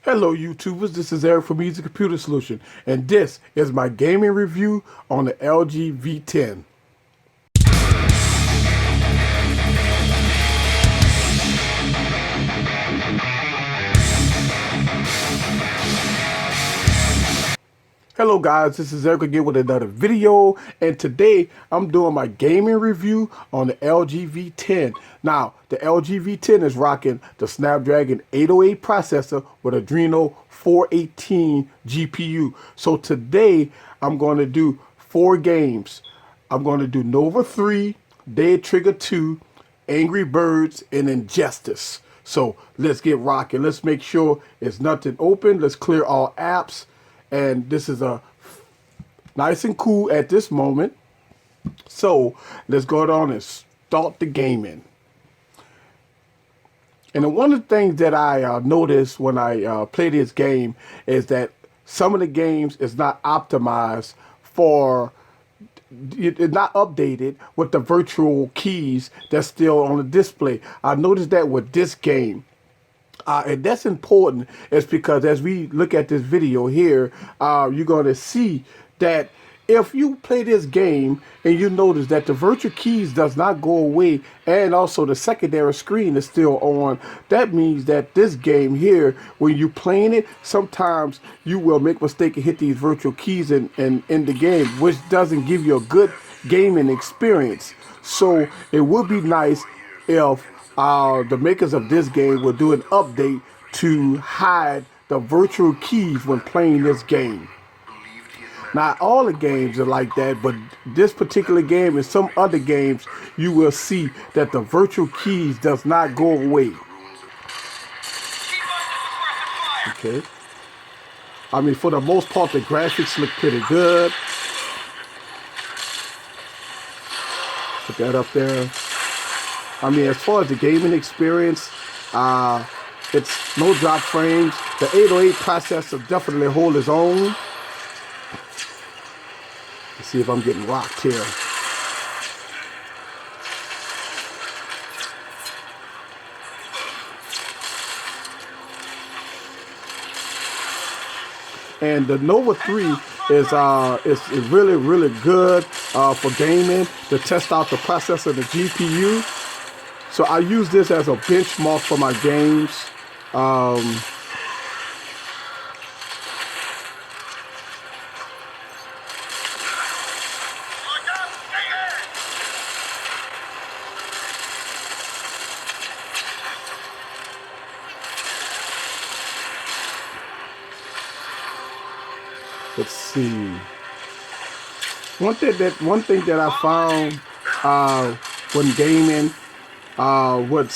Hello YouTubers, this is Eric from Easy Computer Solution, and this is my gaming review on the LG V10. Hello guys, this is Eric again with another video, and today I'm doing my gaming review on the LG V10. Now, the LG V10 is rocking the Snapdragon 808 processor with Adreno 418 GPU. So today I'm going to do 4 games. I'm going to do Nova 3, Dead Trigger 2, Angry Birds, and Injustice. So let's get rocking. Let's make sure it's nothing open. Let's clear all apps. And this is a nice and cool at this moment. So let's go on and start the gaming. And one of the things that I noticed when I play this game is that some of the games is not optimized for, it's not updated with the virtual keys that's still on the display. I noticed that with this game. And that's important is because as we look at this video here, you're going to see that if you play this game and you notice that the virtual keys does not go away and also the secondary screen is still on, that means that this game here, when you're playing it, sometimes you will make a mistake and hit these virtual keys in the game, which doesn't give you a good gaming experience. So it would be nice if the makers of this game will do an update to hide the virtual keys when playing this game. Not all the games are like that, but this particular game and some other games, you will see that the virtual keys does not go away. Okay. I mean, for the most part, the graphics look pretty good. Put that up there. I mean, as far as the gaming experience, it's no drop frames. The 808 processor definitely hold its own. Let's see if I'm getting rocked here. And the Nova 3 is really good for gaming, to test out the processor and the GPU. So I use this as a benchmark for my games. Let's see. One thing that I found when gaming with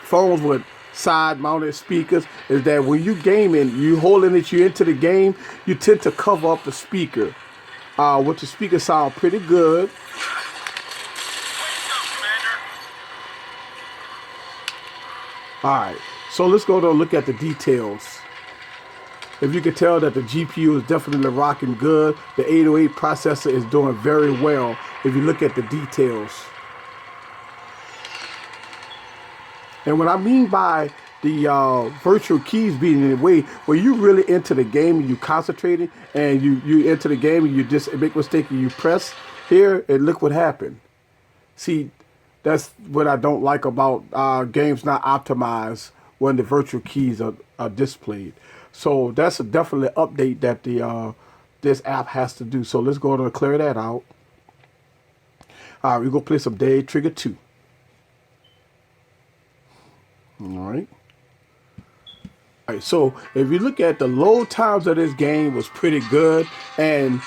phones with side-mounted speakers is that when you gaming, you holding it, you into the game, you tend to cover up the speaker. With the speaker sound pretty good. All right, so let's go to look at the details. If you can tell that the GPU is definitely rocking good, the 808 processor is doing very well if you look at the details. And what I mean by the virtual keys being in the way, where you really into the game and you concentrating and you into the game and you just make a mistake and you press here and look what happened. See, that's what I don't like about games not optimized when the virtual keys are displayed. So that's definitely an update that the this app has to do. So let's go to clear that out. All right, we're going to play some Dead Trigger 2. All right. All right, so if you look at the load times of this game was pretty good. And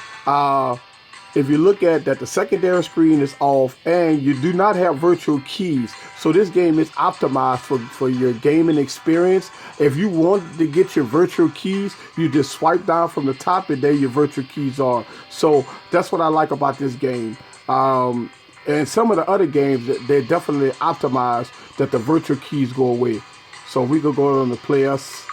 if you look at that, the secondary screen is off and you do not have virtual keys. So this game is optimized for your gaming experience. If you want to get your virtual keys, you just swipe down from the top and there your virtual keys are. So that's what I like about this game. And some of the other games, they're definitely optimized that the virtual keys go away. So we could go on to play us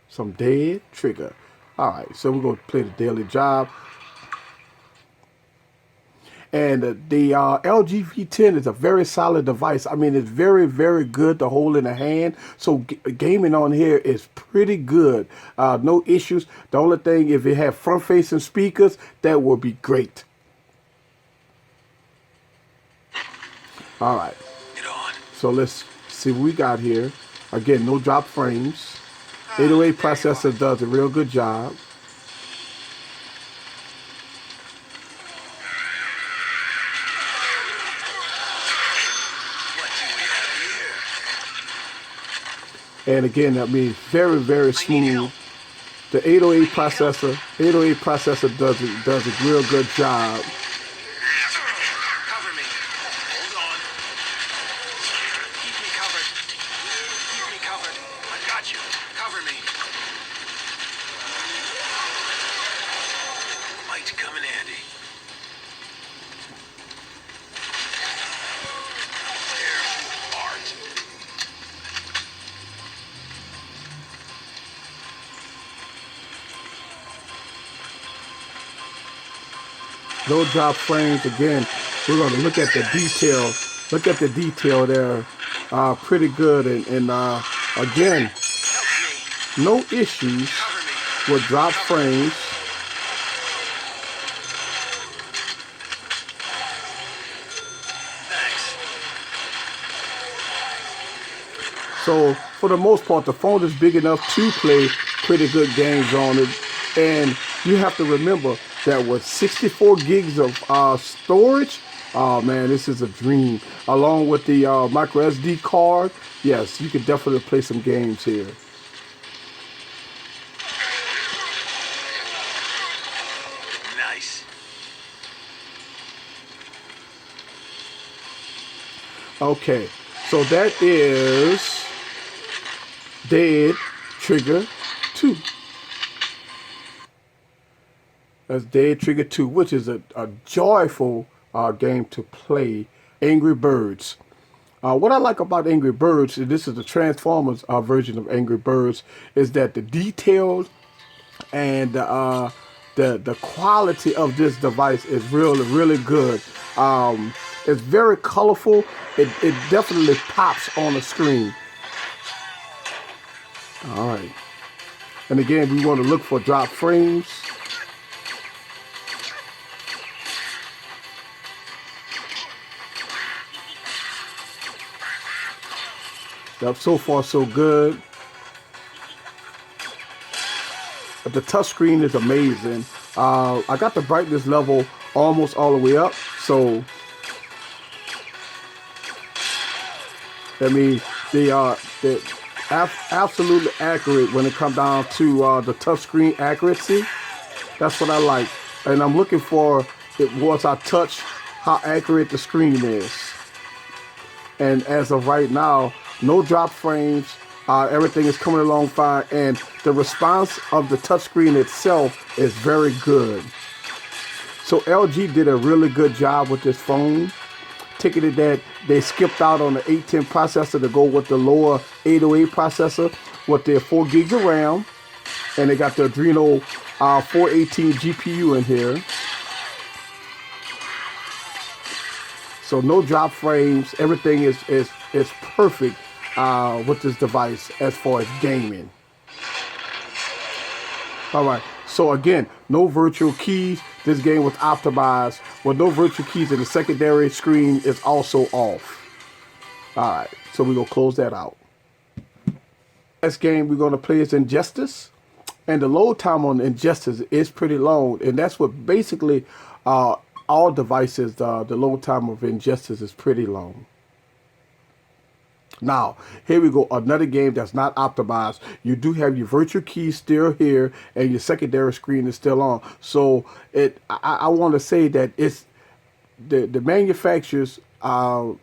some Dead Trigger. All right, so we're going to play the daily job. And the LG V10 is a very solid device. I mean, it's very, very good to hold in the hand. So gaming on here is pretty good. No issues. The only thing, if it had front-facing speakers, that would be great. All right. Get on. So let's see what we got here. Again, no drop frames. 808 processor does a real good job. What do we have here? And again, I mean, very, very smooth. The 808 processor does a real good job. Cover me. Hold on. Keep me covered. Keep me covered. I got you. Cover me. Might come in handy. There, Art. No drop frames. Again, we're going to look at the detail. Look at the detail there. Pretty good. And again, Help me. no issues Cover me. with drop frames. Thanks. So for the most part, the phone is big enough to play pretty good games on it. And you have to remember that with 64 gigs of storage, oh man, this is a dream. Along with the micro SD card, yes, you could definitely play some games here. Nice. Okay, so that is Dead Trigger 2. That's Dead Trigger 2, which is a joyful game to play. Angry Birds. What I like about Angry Birds, and this is the Transformers version of Angry Birds, is that the details and the quality of this device is really, really good. It's very colorful. It definitely pops on the screen. All right. And again, we want to look for drop frames. Yep, so far so good. But the touchscreen is amazing. I got the brightness level almost all the way up, so I mean they're absolutely accurate when it comes down to the touchscreen accuracy. That's what I like, and I'm looking for it once I touch how accurate the screen is. And as of right now, no drop frames. Everything is coming along fine, and the response of the touchscreen itself is very good. So LG did a really good job with this phone. Taking it that they skipped out on the 810 processor to go with the lower 808 processor with their 4 gigs of RAM, and they got the Adreno 418 GPU in here. So no drop frames. Everything is perfect with this device as far as gaming. All right. So again, no virtual keys. This game was optimized with no virtual keys, and the secondary screen is also off. All right. So we're gonna close that out. Next game we're gonna play is Injustice, and the load time on Injustice is pretty long, and that's what basically all devices, the load time of Injustice is pretty long. Now, here we go, another game that's not optimized. You do have your virtual keys still here, and your secondary screen is still on. So I want to say that it's the manufacturers of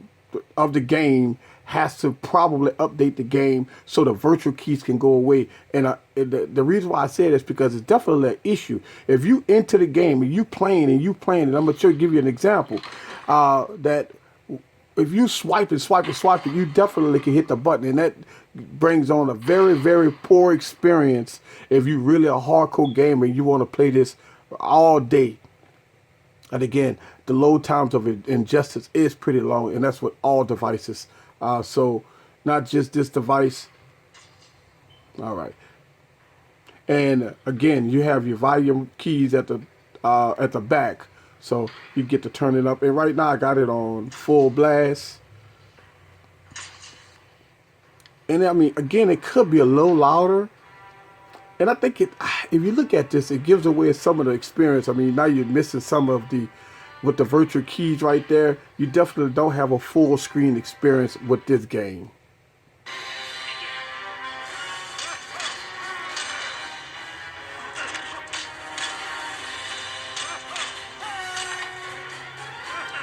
the game has to probably update the game so the virtual keys can go away. And the reason why I say it is because it's definitely an issue. If you enter the game and you playing, and I'm going to give you an example that if you swipe and swipe and swipe, you definitely can hit the button, and that brings on a very, very poor experience if you're really a hardcore gamer and you want to play this all day. And again, the load times of Injustice is pretty long, and that's with all devices. So not just this device. All right. And again, you have your volume keys at the back, so you get to turn it up. And right now, I got it on full blast. And I mean, again, it could be a little louder. And I think if you look at this, it gives away some of the experience. I mean, now you're missing some of with the virtual keys right there. You definitely don't have a full screen experience with this game.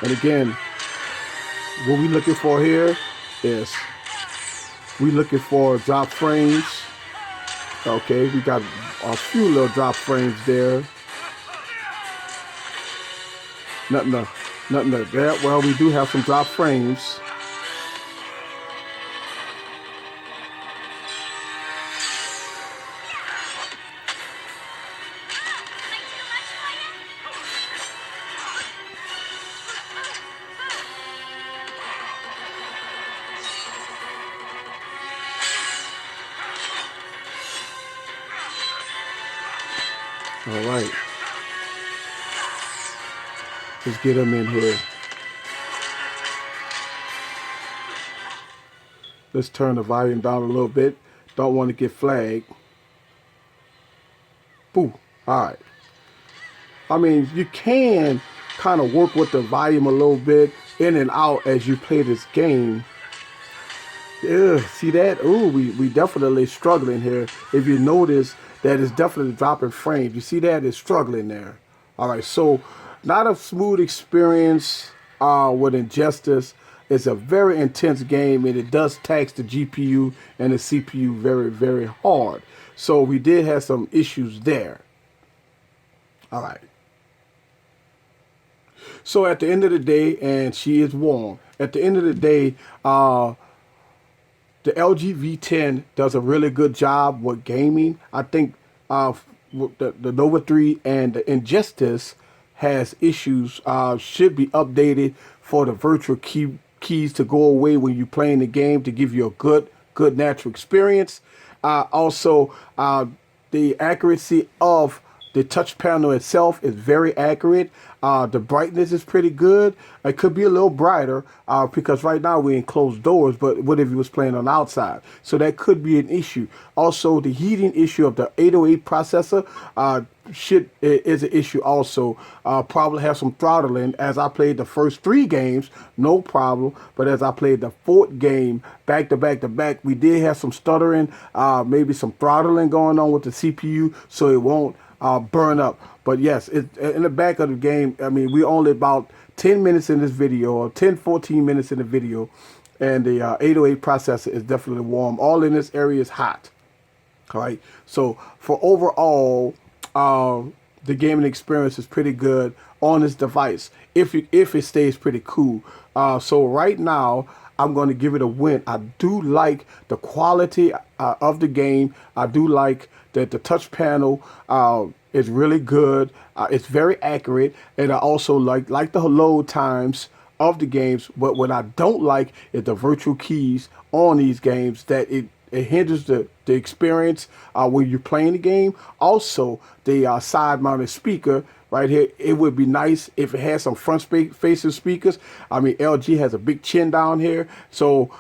And again, what we're looking for here is we're looking for drop frames. Okay, we got a few little drop frames there. Nothing like that. Well, we do have some drop frames. All right. Let's get them in here. Let's turn the volume down a little bit. Don't want to get flagged. Boom. All right. I mean, you can kind of work with the volume a little bit in and out as you play this game. Yeah, see that? Ooh, we definitely struggling here. If you notice that it's definitely dropping frames. You see that? It's struggling there. All right, so not a smooth experience with Injustice. It's a very intense game, and it does tax the GPU and the CPU very, very hard. So we did have some issues there. All right. So at the end of the day, and she is warm. At the end of the day, the LG V10 does a really good job with gaming. I think the Nova 3 and the Injustice has issues, should be updated for the virtual keys to go away when you're playing the game to give you a good natural experience. Also, the accuracy of the touch panel itself is very accurate. The brightness is pretty good. It could be a little brighter because right now we're in closed doors, but what if you was playing on the outside? So that could be an issue. Also, the heating issue of the 808 processor is an issue also. Probably have some throttling. As I played the first 3 games, no problem. But as I played the 4th game, back to back, we did have some stuttering, maybe some throttling going on with the CPU, so it won't burn up. But yes, in the back of the game, I mean, we only about 10 minutes in this video, or 10-14 minutes in the video, and the 808 processor is definitely warm. All in this area is hot. All right, so for overall, the gaming experience is pretty good on this device if it stays pretty cool. So right now, I'm going to give it a win. I do like the quality of the game. I do like that the touch panel is really good. It's very accurate, and I also like the load times of the games. But what I don't like is the virtual keys on these games, that it hinders the experience when you're playing the game. Also, the side-mounted speaker right here, it would be nice if it had some front-facing speakers. I mean, LG has a big chin down here, so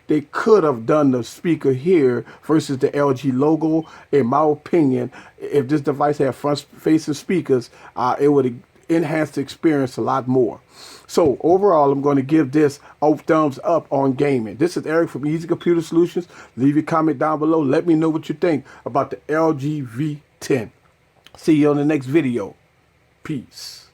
they could have done the speaker here versus the LG logo. In my opinion, if this device had front-facing speakers, it would enhance the experience a lot more. So overall, I'm going to give this a thumbs up on gaming. This is Eric from Easy Computer Solutions. Leave your comment down below. Let me know what you think about the LG V10. See you on the next video. Peace.